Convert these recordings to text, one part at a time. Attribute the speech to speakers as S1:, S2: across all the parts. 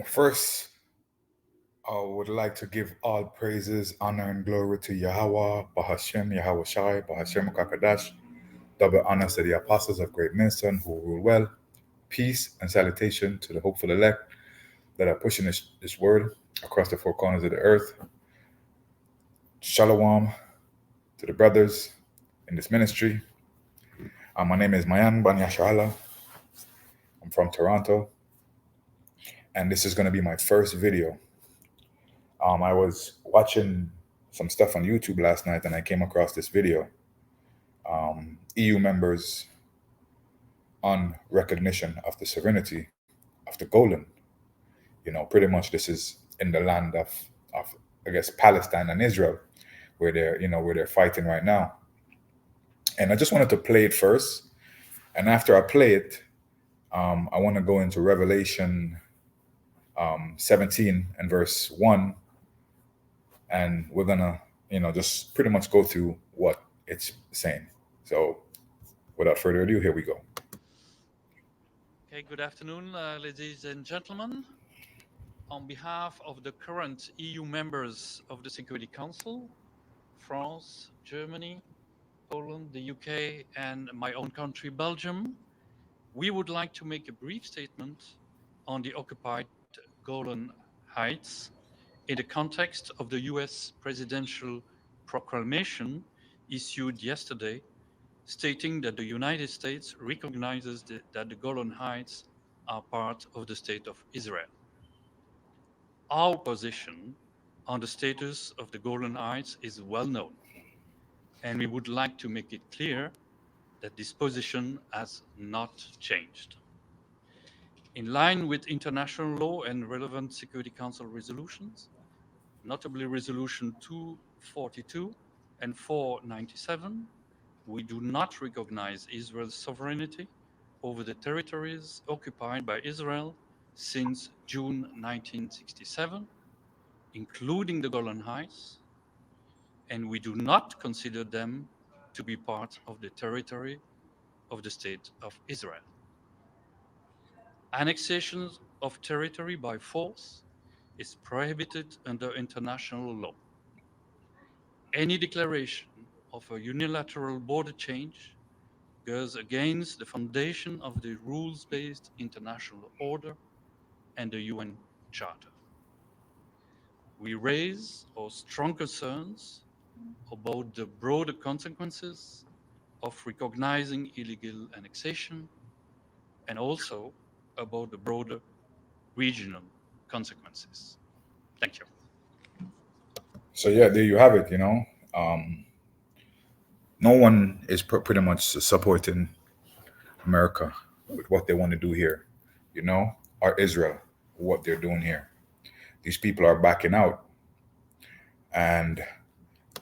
S1: First, I would like to give all praises, honor, and glory to Yahweh, Bahashem, Yahweh Shai, Bahashem Kakadash. Double honors to the apostles of Great Minson who rule well. Peace and salutation to the hopeful elect that are pushing this word across the four corners of the earth. Shalom to the brothers in this ministry. My name is Mayan Banyashala. I'm from Toronto, and this is going to be my first video. I was watching some stuff on YouTube last night, and I came across this video. EU members on recognition of the sovereignty of the Golan. Pretty much this is in the land of I guess Palestine and Israel, where they're fighting right now. And I just wanted to play it first, and after I play it, I want to go into Revelation 17 and verse 1, and we're gonna just pretty much go through what it's saying. So without further ado, here we go.
S2: Okay, good afternoon, ladies and gentlemen. On behalf of the current EU members of the Security Council, France, Germany, Poland, the UK, and my own country, Belgium, we would like to make a brief statement on the occupied Golan Heights in the context of the US presidential proclamation issued yesterday, stating that the United States recognizes that the Golan Heights are part of the State of Israel. Our position on the status of the Golan Heights is well known, and we would like to make it clear that this position has not changed. In line with international law and relevant Security Council resolutions, notably Resolution 242 and 497, we do not recognize Israel's sovereignty over the territories occupied by Israel since June 1967, including the Golan Heights, and we do not consider them to be part of the territory of the State of Israel. Annexation of territory by force is prohibited under international law. Any declaration of a unilateral border change goes against the foundation of the rules-based international order and the UN Charter. We raise our strong concerns about the broader consequences of recognizing illegal annexation and also about the broader regional consequences. Thank you.
S1: So yeah, there you have it. No one is pretty much supporting America with what they want to do here, or Israel, what they're doing here. These people are backing out. And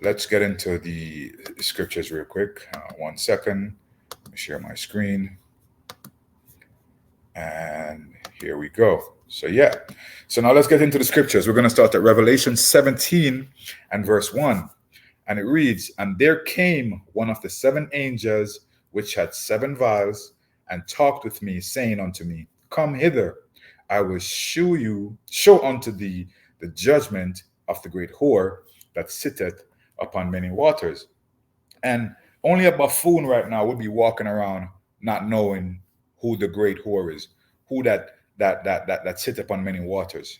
S1: let's get into the scriptures real quick. 1 second. Let me share my screen. And here we go. So yeah. So now let's get into the scriptures. We're going to start at Revelation 17 and verse 1. And it reads, "And there came one of the seven angels which had seven vials, and talked with me, saying unto me, Come hither, I will show unto thee the judgment of the great whore that sitteth upon many waters." And only a buffoon right now would be walking around not knowing who the great whore is, who that sits upon many waters.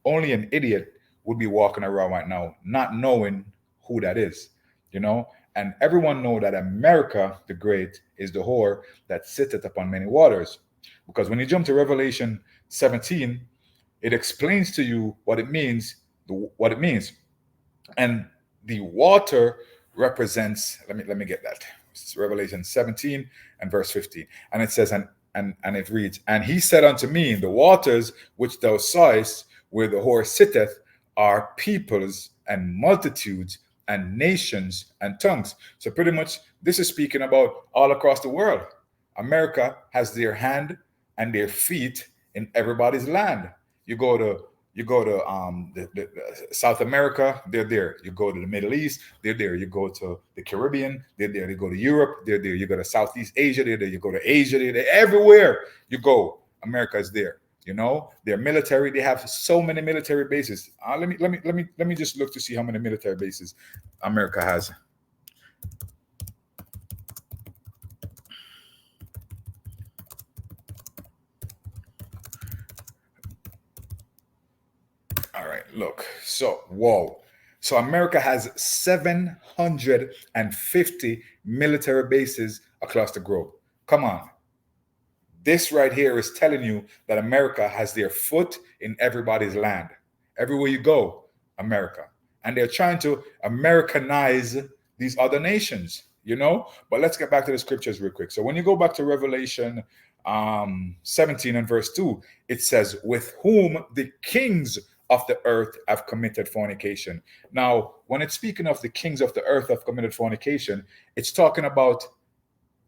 S1: Only an idiot would be walking around right now not knowing who that is. And everyone know that America the Great is the whore that sitteth upon many waters. Because when you jump to Revelation 17, it explains to you what it means, and the water represents. Let me get that. It's Revelation 17 and verse 15, and it says, and it reads, "And he said unto me, The waters which thou sawest, where the whore sitteth, are peoples and multitudes and nations and tongues." So pretty much, this is speaking about all across the world. America has their hand and their feet in everybody's land. You go to South America, they're there. You go to the Middle East, they're there. You go to the Caribbean, they're there. You go to Europe, they're there. You go to Southeast Asia, they're there. You go to Asia, they're there. Everywhere you go, America is there. You know, their military, they have so many military bases. Let me just look to see how many military bases America has. All right, look. So, whoa. So America has 750 military bases across the globe. Come on. This right here is telling you that America has their foot in everybody's land. Everywhere you go, America. And they're trying to Americanize these other nations, you know? But let's get back to the scriptures real quick. So when you go back to Revelation 17 and verse 2, it says, with whom the kings of the earth have committed fornication. Now, when it's speaking of the kings of the earth have committed fornication, it's talking about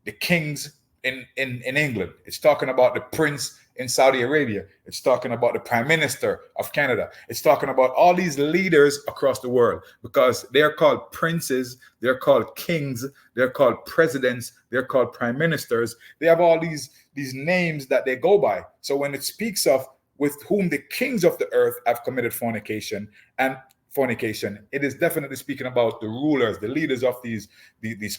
S1: the kings in England. It's talking about the prince in Saudi Arabia. It's talking about the prime minister of Canada. It's talking about all these leaders across the world, because they're called princes, they're called kings, they're called presidents, they're called prime ministers. They have all these names that they go by. So when it speaks of with whom the kings of the earth have committed fornication, it is definitely speaking about the rulers, the leaders of these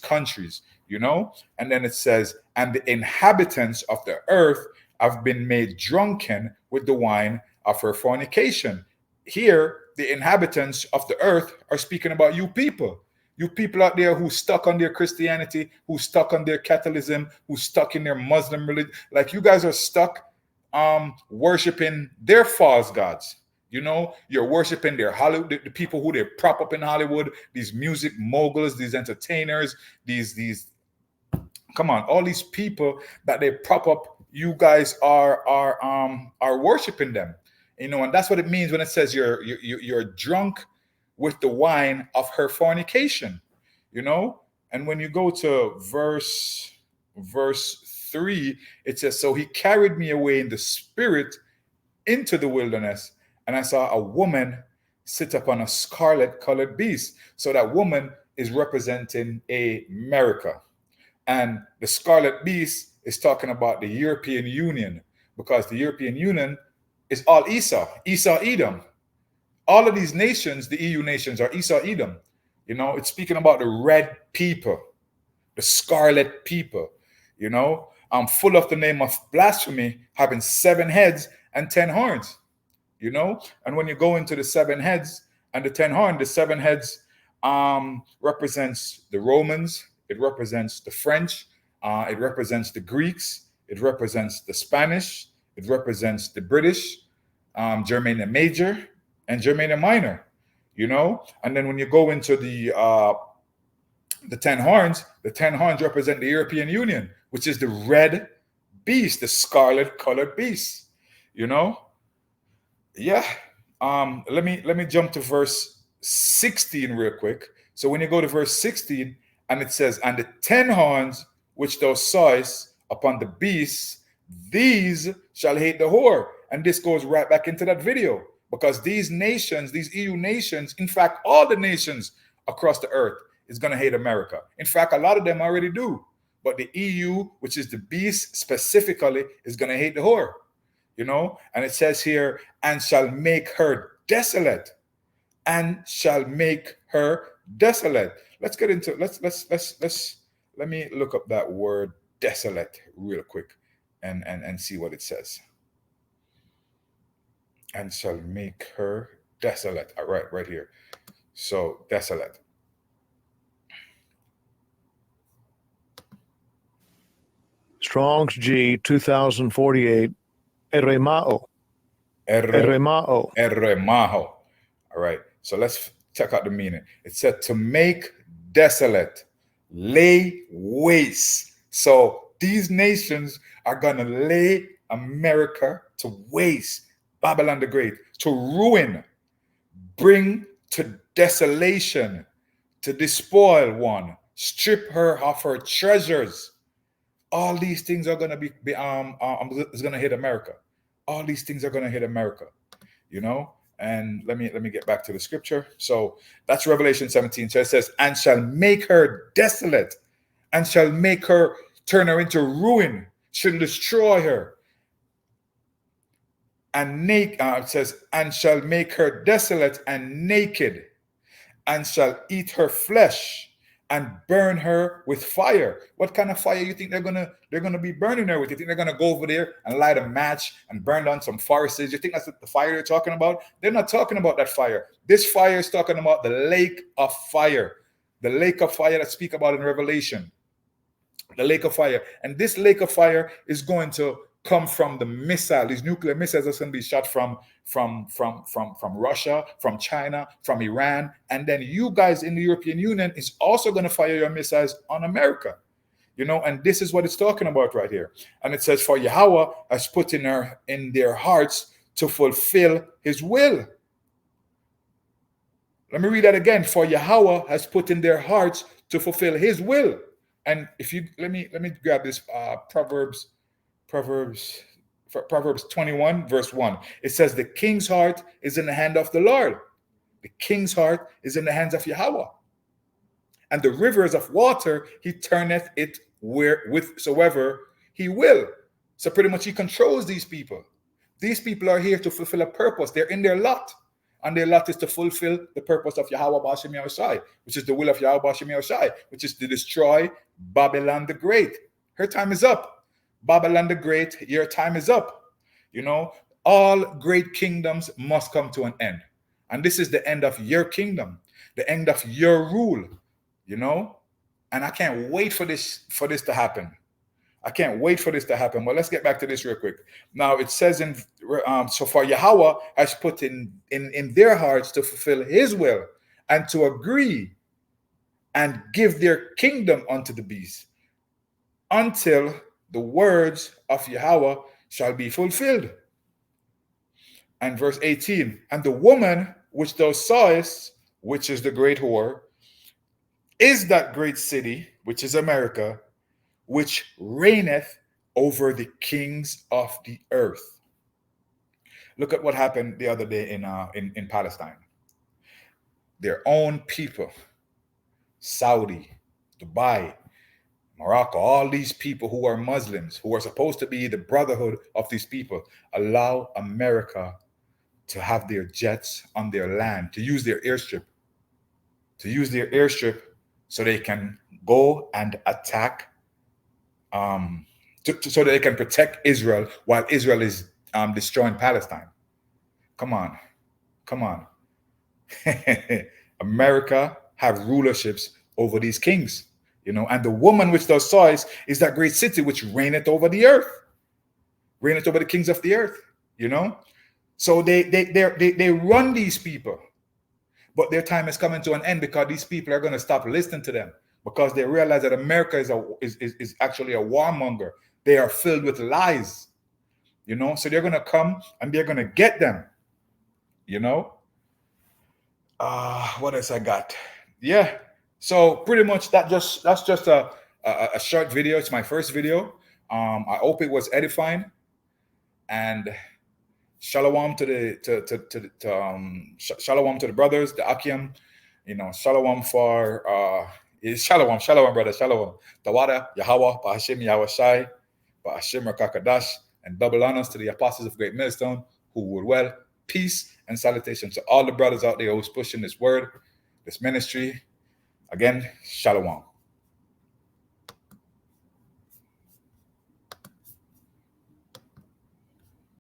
S1: countries, you know. And then it says, and the inhabitants of the earth have been made drunken with the wine of her fornication. Here, the inhabitants of the earth are speaking about you people out there who stuck on their Christianity, who stuck on their Catholicism, who stuck in their Muslim religion. Like, you guys are stuck worshiping their false gods. You know, you're worshiping their Hollywood, the people who they prop up in Hollywood, these music moguls, these entertainers, these come on, all these people that they prop up. You guys are worshiping them, you know, and that's what it means when it says you're drunk with the wine of her fornication, you know. And when you go to verse 3, it says, so he carried me away in the spirit into the wilderness, and I saw a woman sit upon a scarlet colored beast. So that woman is representing America. And the scarlet beast is talking about the European Union, because the European Union is all Esau, Edom. All of these nations, the EU nations, are Esau, Edom. You know, it's speaking about the red people, the scarlet people, you know. Full of the name of blasphemy, having 7 heads and 10 horns, you know. And when you go into the 7 heads and the 10 horns, the 7 heads represents the Romans, it represents the French, it represents the Greeks, it represents the Spanish, it represents the British, Germania Major and Germania Minor, you know. And then when you go into the 10 horns represent the European Union, which is the red beast, the scarlet colored beast, you know. Yeah. Let me jump to verse 16 real quick. So when you go to verse 16, and it says, and the 10 horns which thou sawest upon the beast, these shall hate the whore. And this goes right back into that video, because these nations, these EU nations, in fact, all the nations across the earth is going to hate America. In fact, a lot of them already do. But the EU, which is the beast specifically, is going to hate the whore, you know. And it says here, and shall make her desolate, and shall make her desolate. Let's get into let me look up that word desolate real quick and see what it says. And shall make her desolate. All right here. So desolate.
S3: Strong's G 2048. Eremao.
S1: Eremaho. All right. So let's check out the meaning. It said to make desolate, lay waste. So these nations are going to lay America to waste. Babylon the Great, to ruin, bring to desolation, to despoil one, strip her of her treasures. All these things are going to is going to hit America. All these things are going to hit America, you know. And let me get back to the scripture. So that's Revelation 17. So it says, and shall make her desolate, and shall make her turn her into ruin, shall destroy her. and it says, and shall make her desolate and naked, and shall eat her flesh and burn her with fire. What kind of fire you think they're gonna be burning her with? You think they're gonna go over there and light a match and burn down some forests? You think that's the fire they're talking about? They're not talking about that fire. This fire is talking about the lake of fire. The lake of fire that speak about in Revelation. The lake of fire. And this lake of fire is going to come from the missile. These nuclear missiles are going to be shot from Russia, from China, from Iran. And then you guys in the European Union is also going to fire your missiles on America. You know, and this is what it's talking about right here. And it says, for Yahweh has put in their hearts to fulfill his will. Let me read that again. For Yahweh has put in their hearts to fulfill his will. And if you let me grab this Proverbs 21 verse 1. It says, the king's heart is in the hand of the Lord. The king's heart is in the hands of Yahweh. And the rivers of water he turneth it whithersoever he will. So pretty much he controls these people. These people are here to fulfill a purpose. They're in their lot. And their lot is to fulfill the purpose of Yahweh B'Ashem Yahushai, which is the will of Yahweh B'Ashem Yahushai, which is to destroy Babylon the Great. Her time is up. Babylon the Great, your time is up. You know, all great kingdoms must come to an end. And this is the end of your kingdom, the end of your rule, you know. And I can't wait for this to happen. I can't wait for this to happen. But let's get back to this real quick. Now it says so far Yahweh has put in their hearts to fulfill his will and to agree and give their kingdom unto the beast until the words of Yahweh shall be fulfilled. And verse 18, and the woman which thou sawest, which is the great whore, is that great city, which is America, which reigneth over the kings of the earth. Look at what happened the other day in Palestine. Their own people, Saudi, Dubai, Morocco, all these people who are Muslims, who are supposed to be the brotherhood of these people, allow America to have their jets on their land, to use their airstrip, so they can go and attack, so that they can protect Israel while Israel is destroying Palestine. Come on. America have rulerships over these kings, you know, and the woman which thou sawest is that great city which reigneth over the earth, reigneth over the kings of the earth, you know. So they run these people, but their time is coming to an end because these people are going to stop listening to them, because they realize that America is actually a warmonger. They are filled with lies, you know. So they're going to come and they're going to get them, you know. What else I got? Yeah. So pretty much that's just a short video. It's my first video. I hope it was edifying, and shalom to the shalom to the brothers, the Akim, you know, shalom for shalom brother, shalom. Tawada, Yahweh, Ba'Hashem Yahushai, Ba'Hashem Rakakadash, and double honors to the apostles of Great Millstone who would well. Peace and salutation to all the brothers out there who's pushing this word, this ministry. Again, shalom.